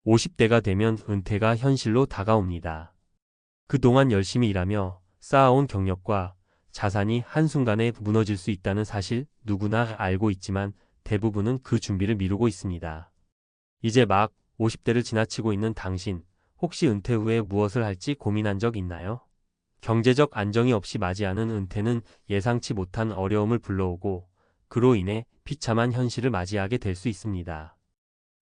50대가 되면 은퇴가 현실로 다가옵니다. 그동안 열심히 일하며 쌓아온 경력과 자산이 한순간에 무너질 수 있다는 사실 누구나 알고 있지만 대부분은 그 준비를 미루고 있습니다. 이제 막 50대를 지나치고 있는 당신, 혹시 은퇴 후에 무엇을 할지 고민한 적 있나요? 경제적 안정이 없이 맞이하는 은퇴는 예상치 못한 어려움을 불러오고 그로 인해 비참한 현실을 맞이하게 될 수 있습니다.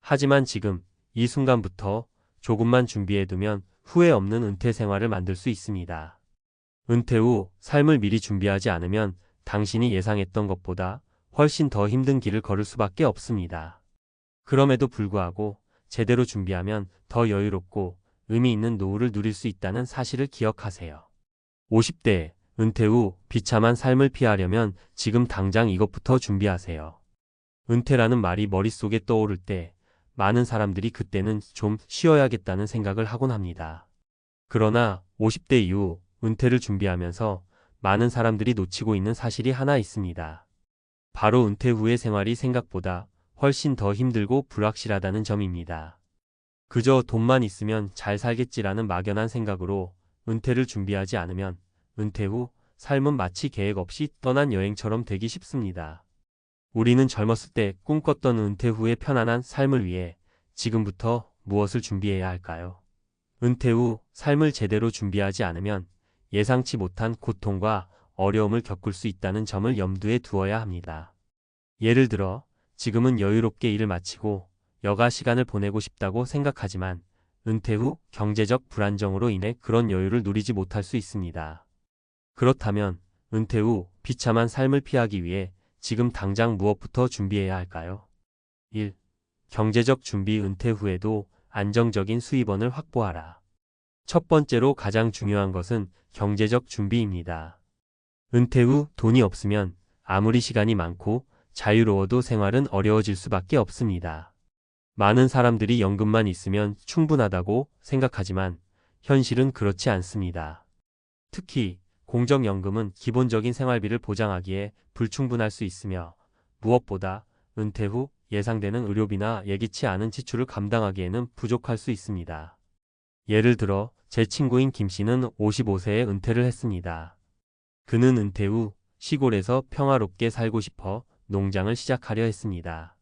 하지만 지금 이 순간부터 조금만 준비해두면 후회 없는 은퇴 생활을 만들 수 있습니다. 은퇴 후 삶을 미리 준비하지 않으면 당신이 예상했던 것보다 훨씬 더 힘든 길을 걸을 수밖에 없습니다. 그럼에도 불구하고 제대로 준비하면 더 여유롭고 의미 있는 노후를 누릴 수 있다는 사실을 기억하세요. 50대 은퇴 후 비참한 삶을 피하려면 지금 당장 이것부터 준비하세요. 은퇴라는 말이 머릿속에 떠오를 때 많은 사람들이 그때는 좀 쉬어야겠다는 생각을 하곤 합니다. 그러나 50대 이후 은퇴를 준비하면서 많은 사람들이 놓치고 있는 사실이 하나 있습니다. 바로 은퇴 후의 생활이 생각보다 훨씬 더 힘들고 불확실하다는 점입니다. 그저 돈만 있으면 잘 살겠지라는 막연한 생각으로 은퇴를 준비하지 않으면 은퇴 후 삶은 마치 계획 없이 떠난 여행처럼 되기 쉽습니다. 우리는 젊었을 때 꿈꿨던 은퇴 후의 편안한 삶을 위해 지금부터 무엇을 준비해야 할까요? 은퇴 후 삶을 제대로 준비하지 않으면 예상치 못한 고통과 어려움을 겪을 수 있다는 점을 염두에 두어야 합니다. 예를 들어 지금은 여유롭게 일을 마치고 여가 시간을 보내고 싶다고 생각하지만 은퇴 후 경제적 불안정으로 인해 그런 여유를 누리지 못할 수 있습니다. 그렇다면 은퇴 후 비참한 삶을 피하기 위해 지금 당장 무엇부터 준비해야 할까요? 1. 경제적 준비. 은퇴 후에도 안정적인 수입원을 확보하라. 첫 번째로 가장 중요한 것은 경제적 준비입니다. 은퇴 후 돈이 없으면 아무리 시간이 많고 자유로워도 생활은 어려워질 수밖에 없습니다. 많은 사람들이 연금만 있으면 충분하다고 생각하지만 현실은 그렇지 않습니다. 특히 공적연금은 기본적인 생활비를 보장하기에 불충분할 수 있으며 무엇보다 은퇴 후 예상되는 의료비나 예기치 않은 지출을 감당하기에는 부족할 수 있습니다. 예를 들어 제 친구인 김 씨는 55세에 은퇴를 했습니다. 그는 은퇴 후 시골에서 평화롭게 살고 싶어 농장을 시작하려 했습니다.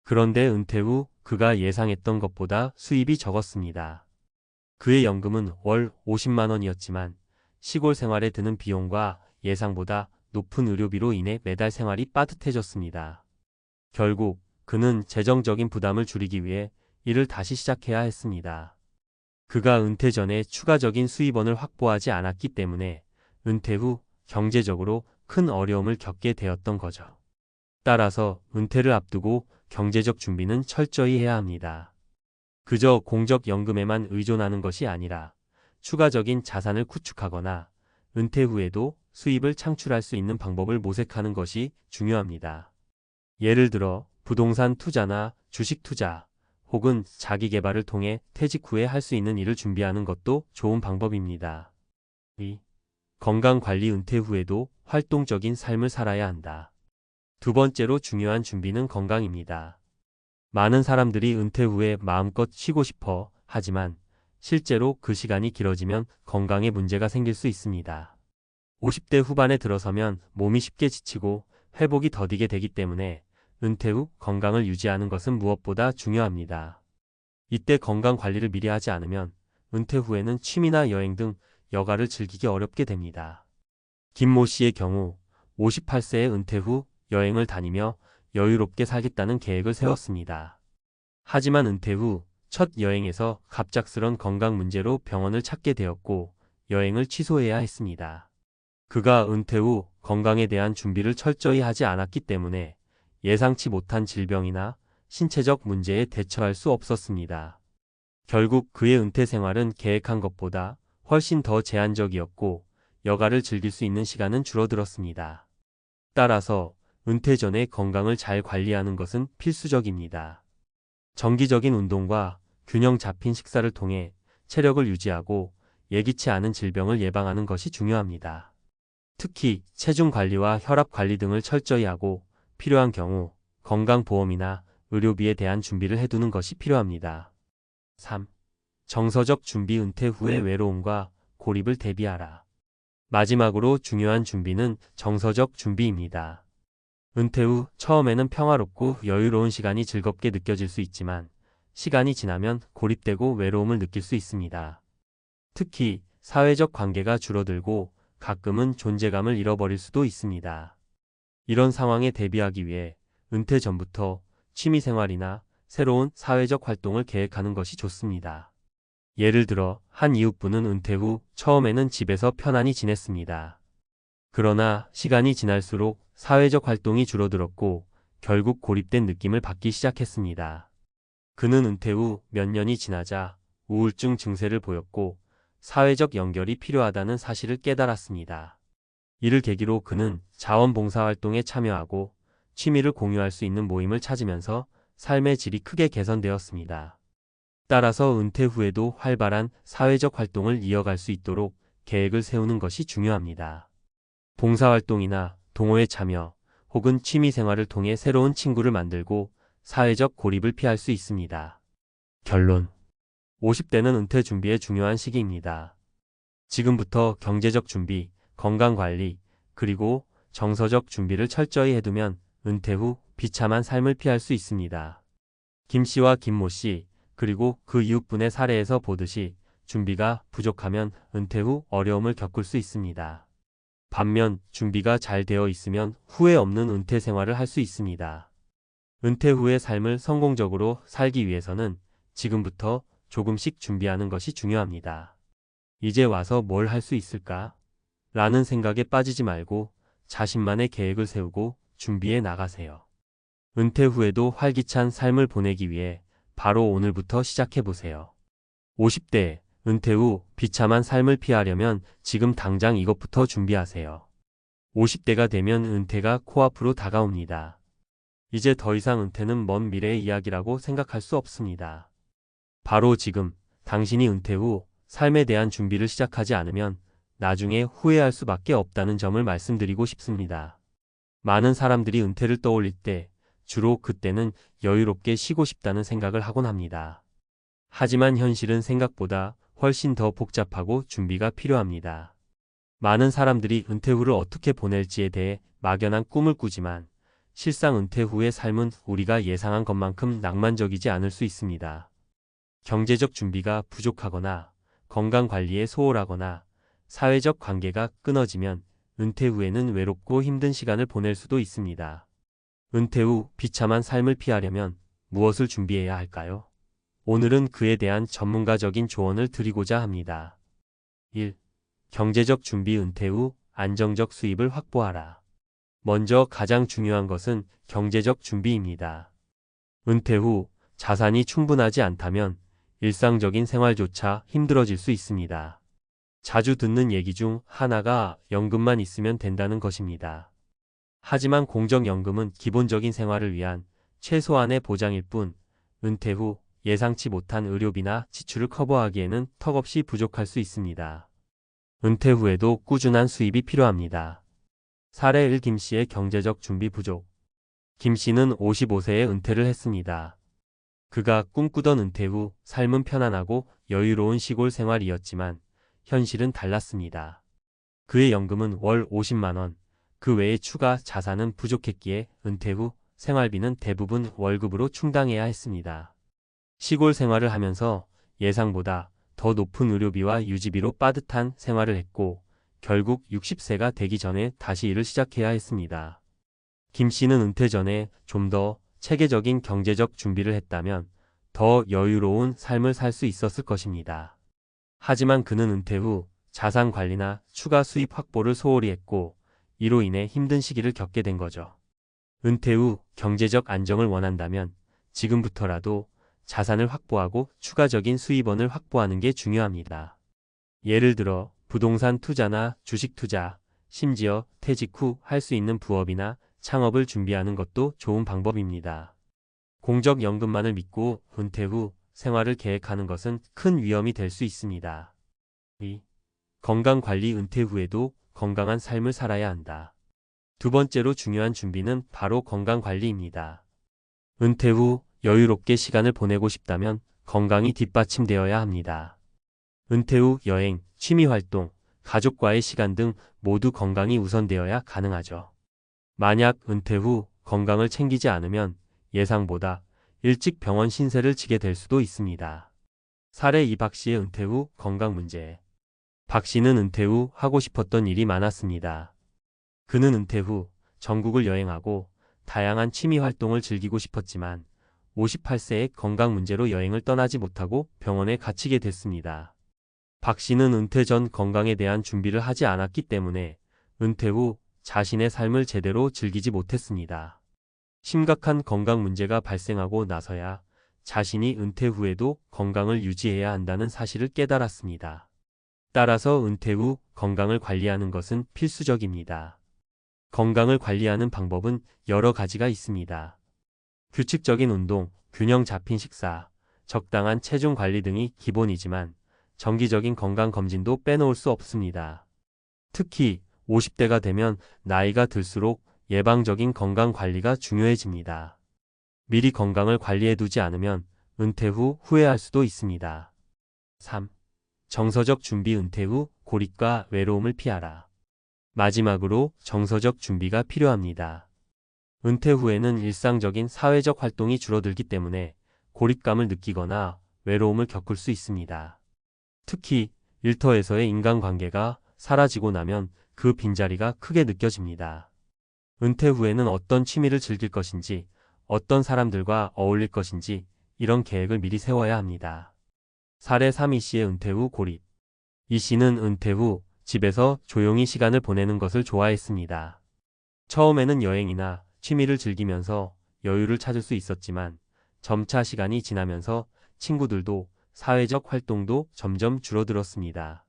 그런데 은퇴 후 그가 예상했던 것보다 수입이 적었습니다. 그의 연금은 월 50만 원이었지만 시골 생활에 드는 비용과 예상보다 높은 의료비로 인해 매달 생활이 빠듯해졌습니다. 결국 그는 재정적인 부담을 줄이기 위해 일을 다시 시작해야 했습니다. 그가 은퇴 전에 추가적인 수입원을 확보하지 않았기 때문에 은퇴 후 경제적으로 큰 어려움을 겪게 되었던 거죠. 따라서 은퇴를 앞두고 경제적 준비는 철저히 해야 합니다. 그저 공적연금에만 의존하는 것이 아니라 추가적인 자산을 구축하거나 은퇴 후에도 수입을 창출할 수 있는 방법을 모색하는 것이 중요합니다. 예를 들어 부동산 투자나 주식 투자 혹은 자기 개발을 통해 퇴직 후에 할 수 있는 일을 준비하는 것도 좋은 방법입니다. 2. 건강관리. 은퇴 후에도 활동적인 삶을 살아야 한다. 두 번째로 중요한 준비는 건강입니다. 많은 사람들이 은퇴 후에 마음껏 쉬고 싶어 하지만 실제로 그 시간이 길어지면 건강에 문제가 생길 수 있습니다. 50대 후반에 들어서면 몸이 쉽게 지치고 회복이 더디게 되기 때문에 은퇴 후 건강을 유지하는 것은 무엇보다 중요합니다. 이때 건강 관리를 미리 하지 않으면 은퇴 후에는 취미나 여행 등 여가를 즐기기 어렵게 됩니다. 김모 씨의 경우 58세에 은퇴 후 여행을 다니며 여유롭게 살겠다는 계획을 세웠습니다. 하지만 은퇴 후 첫 여행에서 갑작스런 건강 문제로 병원을 찾게 되었고 여행을 취소해야 했습니다. 그가 은퇴 후 건강에 대한 준비를 철저히 하지 않았기 때문에 예상치 못한 질병이나 신체적 문제에 대처할 수 없었습니다. 결국 그의 은퇴 생활은 계획한 것보다 훨씬 더 제한적이었고 여가를 즐길 수 있는 시간은 줄어들었습니다. 따라서 은퇴 전에 건강을 잘 관리하는 것은 필수적입니다. 정기적인 운동과 균형 잡힌 식사를 통해 체력을 유지하고 예기치 않은 질병을 예방하는 것이 중요합니다. 특히 체중 관리와 혈압 관리 등을 철저히 하고 필요한 경우 건강보험이나 의료비에 대한 준비를 해두는 것이 필요합니다. 3. 정서적 준비. 은퇴 후의 외로움과 고립을 대비하라. 마지막으로 중요한 준비는 정서적 준비입니다. 은퇴 후 처음에는 평화롭고 여유로운 시간이 즐겁게 느껴질 수 있지만 시간이 지나면 고립되고 외로움을 느낄 수 있습니다. 특히 사회적 관계가 줄어들고 가끔은 존재감을 잃어버릴 수도 있습니다. 이런 상황에 대비하기 위해 은퇴 전부터 취미생활이나 새로운 사회적 활동을 계획하는 것이 좋습니다. 예를 들어 한 이웃분은 은퇴 후 처음에는 집에서 편안히 지냈습니다. 그러나 시간이 지날수록 사회적 활동이 줄어들었고 결국 고립된 느낌을 받기 시작했습니다. 그는 은퇴 후 몇 년이 지나자 우울증 증세를 보였고 사회적 연결이 필요하다는 사실을 깨달았습니다. 이를 계기로 그는 자원봉사활동에 참여하고 취미를 공유할 수 있는 모임을 찾으면서 삶의 질이 크게 개선되었습니다. 따라서 은퇴 후에도 활발한 사회적 활동을 이어갈 수 있도록 계획을 세우는 것이 중요합니다. 봉사활동이나 동호회 참여 혹은 취미생활을 통해 새로운 친구를 만들고 사회적 고립을 피할 수 있습니다. 결론. 50대는 은퇴 준비의 중요한 시기입니다. 지금부터 경제적 준비, 건강관리, 그리고 정서적 준비를 철저히 해두면 은퇴 후 비참한 삶을 피할 수 있습니다. 김 씨와 김모 씨, 그리고 그 이웃분의 사례에서 보듯이 준비가 부족하면 은퇴 후 어려움을 겪을 수 있습니다. 반면 준비가 잘 되어 있으면 후회 없는 은퇴 생활을 할 수 있습니다. 은퇴 후의 삶을 성공적으로 살기 위해서는 지금부터 조금씩 준비하는 것이 중요합니다. 이제 와서 뭘 할 수 있을까? 라는 생각에 빠지지 말고 자신만의 계획을 세우고 준비해 나가세요. 은퇴 후에도 활기찬 삶을 보내기 위해 바로 오늘부터 시작해 보세요. 50대, 은퇴 후 비참한 삶을 피하려면 지금 당장 이것부터 준비하세요. 50대가 되면 은퇴가 코앞으로 다가옵니다. 이제 더 이상 은퇴는 먼 미래의 이야기라고 생각할 수 없습니다. 바로 지금 당신이 은퇴 후 삶에 대한 준비를 시작하지 않으면 나중에 후회할 수밖에 없다는 점을 말씀드리고 싶습니다. 많은 사람들이 은퇴를 떠올릴 때 주로 그때는 여유롭게 쉬고 싶다는 생각을 하곤 합니다. 하지만 현실은 생각보다 훨씬 더 복잡하고 준비가 필요합니다. 많은 사람들이 은퇴 후를 어떻게 보낼지에 대해 막연한 꿈을 꾸지만 실상 은퇴 후의 삶은 우리가 예상한 것만큼 낭만적이지 않을 수 있습니다. 경제적 준비가 부족하거나 건강관리에 소홀하거나 사회적 관계가 끊어지면 은퇴 후에는 외롭고 힘든 시간을 보낼 수도 있습니다. 은퇴 후 비참한 삶을 피하려면 무엇을 준비해야 할까요? 오늘은 그에 대한 전문가적인 조언을 드리고자 합니다. 1. 경제적 준비. 은퇴 후 안정적 수입을 확보하라. 먼저 가장 중요한 것은 경제적 준비입니다. 은퇴 후 자산이 충분하지 않다면 일상적인 생활조차 힘들어질 수 있습니다. 자주 듣는 얘기 중 하나가 연금만 있으면 된다는 것입니다. 하지만 공적연금은 기본적인 생활을 위한 최소한의 보장일 뿐, 은퇴 후 예상치 못한 의료비나 지출을 커버하기에는 턱없이 부족할 수 있습니다. 은퇴 후에도 꾸준한 수입이 필요합니다. 사례 1. 김 씨의 경제적 준비 부족. 김 씨는 55세에 은퇴를 했습니다. 그가 꿈꾸던 은퇴 후 삶은 편안하고 여유로운 시골 생활이었지만 현실은 달랐습니다. 그의 연금은 월 50만 원, 그 외에 추가 자산은 부족했기에 은퇴 후 생활비는 대부분 월급으로 충당해야 했습니다. 시골 생활을 하면서 예상보다 더 높은 의료비와 유지비로 빠듯한 생활을 했고 결국 60세가 되기 전에 다시 일을 시작해야 했습니다. 김 씨는 은퇴 전에 좀 더 체계적인 경제적 준비를 했다면 더 여유로운 삶을 살 수 있었을 것입니다. 하지만 그는 은퇴 후 자산 관리나 추가 수입 확보를 소홀히 했고 이로 인해 힘든 시기를 겪게 된 거죠. 은퇴 후 경제적 안정을 원한다면 지금부터라도 자산을 확보하고 추가적인 수입원을 확보하는 게 중요합니다. 예를 들어 부동산 투자나 주식 투자, 심지어 퇴직 후 할 수 있는 부업이나 창업을 준비하는 것도 좋은 방법입니다. 공적연금만을 믿고 은퇴 후 생활을 계획하는 것은 큰 위험이 될 수 있습니다. 2. 건강관리. 은퇴 후에도 건강한 삶을 살아야 한다. 두 번째로 중요한 준비는 바로 건강관리입니다. 은퇴 후 여유롭게 시간을 보내고 싶다면 건강이 뒷받침되어야 합니다. 은퇴 후 여행, 취미활동, 가족과의 시간 등 모두 건강이 우선되어야 가능하죠. 만약 은퇴 후 건강을 챙기지 않으면 예상보다 일찍 병원 신세를 지게 될 수도 있습니다. 사례 2 박 씨의 은퇴 후 건강 문제. 박 씨는 은퇴 후 하고 싶었던 일이 많았습니다. 그는 은퇴 후 전국을 여행하고 다양한 취미 활동을 즐기고 싶었지만 58세의 건강 문제로 여행을 떠나지 못하고 병원에 갇히게 됐습니다. 박 씨는 은퇴 전 건강에 대한 준비를 하지 않았기 때문에 은퇴 후 자신의 삶을 제대로 즐기지 못했습니다. 심각한 건강 문제가 발생하고 나서야 자신이 은퇴 후에도 건강을 유지해야 한다는 사실을 깨달았습니다. 따라서 은퇴 후 건강을 관리하는 것은 필수적입니다. 건강을 관리하는 방법은 여러 가지가 있습니다. 규칙적인 운동, 균형 잡힌 식사, 적당한 체중 관리 등이 기본이지만 정기적인 건강 검진도 빼놓을 수 없습니다. 특히 50대가 되면 나이가 들수록 예방적인 건강 관리가 중요해집니다. 미리 건강을 관리해두지 않으면 은퇴 후 후회할 수도 있습니다. 3. 정서적 준비. 은퇴 후 고립과 외로움을 피하라. 마지막으로 정서적 준비가 필요합니다. 은퇴 후에는 일상적인 사회적 활동이 줄어들기 때문에 고립감을 느끼거나 외로움을 겪을 수 있습니다. 특히 일터에서의 인간관계가 사라지고 나면 그 빈자리가 크게 느껴집니다. 은퇴 후에는 어떤 취미를 즐길 것인지, 어떤 사람들과 어울릴 것인지 이런 계획을 미리 세워야 합니다. 사례 3. 이 씨의 은퇴 후 고립. 이 씨는 은퇴 후 집에서 조용히 시간을 보내는 것을 좋아했습니다. 처음에는 여행이나 취미를 즐기면서 여유를 찾을 수 있었지만 점차 시간이 지나면서 친구들도 사회적 활동도 점점 줄어들었습니다.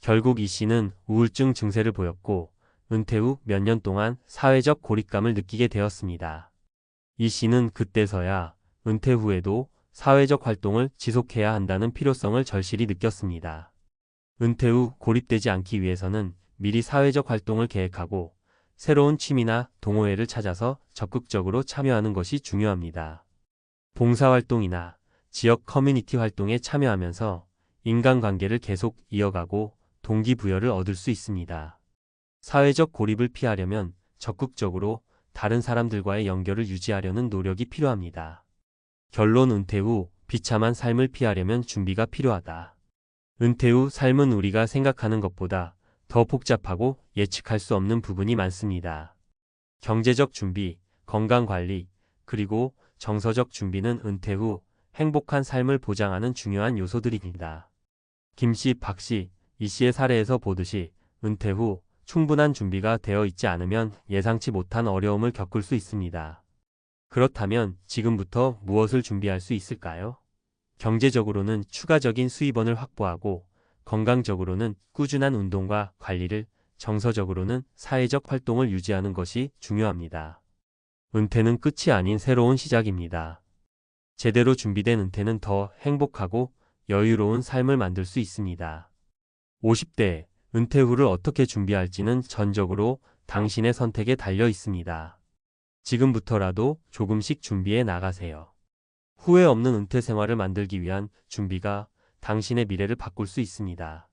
결국 이 씨는 우울증 증세를 보였고 은퇴 후 몇 년 동안 사회적 고립감을 느끼게 되었습니다. 이 씨는 그때서야 은퇴 후에도 사회적 활동을 지속해야 한다는 필요성을 절실히 느꼈습니다. 은퇴 후 고립되지 않기 위해서는 미리 사회적 활동을 계획하고 새로운 취미나 동호회를 찾아서 적극적으로 참여하는 것이 중요합니다. 봉사활동이나 지역 커뮤니티 활동에 참여하면서 인간관계를 계속 이어가고 동기부여를 얻을 수 있습니다. 사회적 고립을 피하려면 적극적으로 다른 사람들과의 연결을 유지하려는 노력이 필요합니다. 결론. 은퇴 후 비참한 삶을 피하려면 준비가 필요하다. 은퇴 후 삶은 우리가 생각하는 것보다 더 복잡하고 예측할 수 없는 부분이 많습니다. 경제적 준비, 건강관리, 그리고 정서적 준비는 은퇴 후 행복한 삶을 보장하는 중요한 요소들입니다. 김 씨, 박 씨, 이 씨의 사례에서 보듯이 은퇴 후 충분한 준비가 되어 있지 않으면 예상치 못한 어려움을 겪을 수 있습니다. 그렇다면 지금부터 무엇을 준비할 수 있을까요? 경제적으로는 추가적인 수입원을 확보하고 건강적으로는 꾸준한 운동과 관리를, 정서적으로는 사회적 활동을 유지하는 것이 중요합니다. 은퇴는 끝이 아닌 새로운 시작입니다. 제대로 준비된 은퇴는 더 행복하고 여유로운 삶을 만들 수 있습니다. 50대 은퇴 후를 어떻게 준비할지는 전적으로 당신의 선택에 달려 있습니다. 지금부터라도 조금씩 준비해 나가세요. 후회 없는 은퇴 생활을 만들기 위한 준비가 당신의 미래를 바꿀 수 있습니다.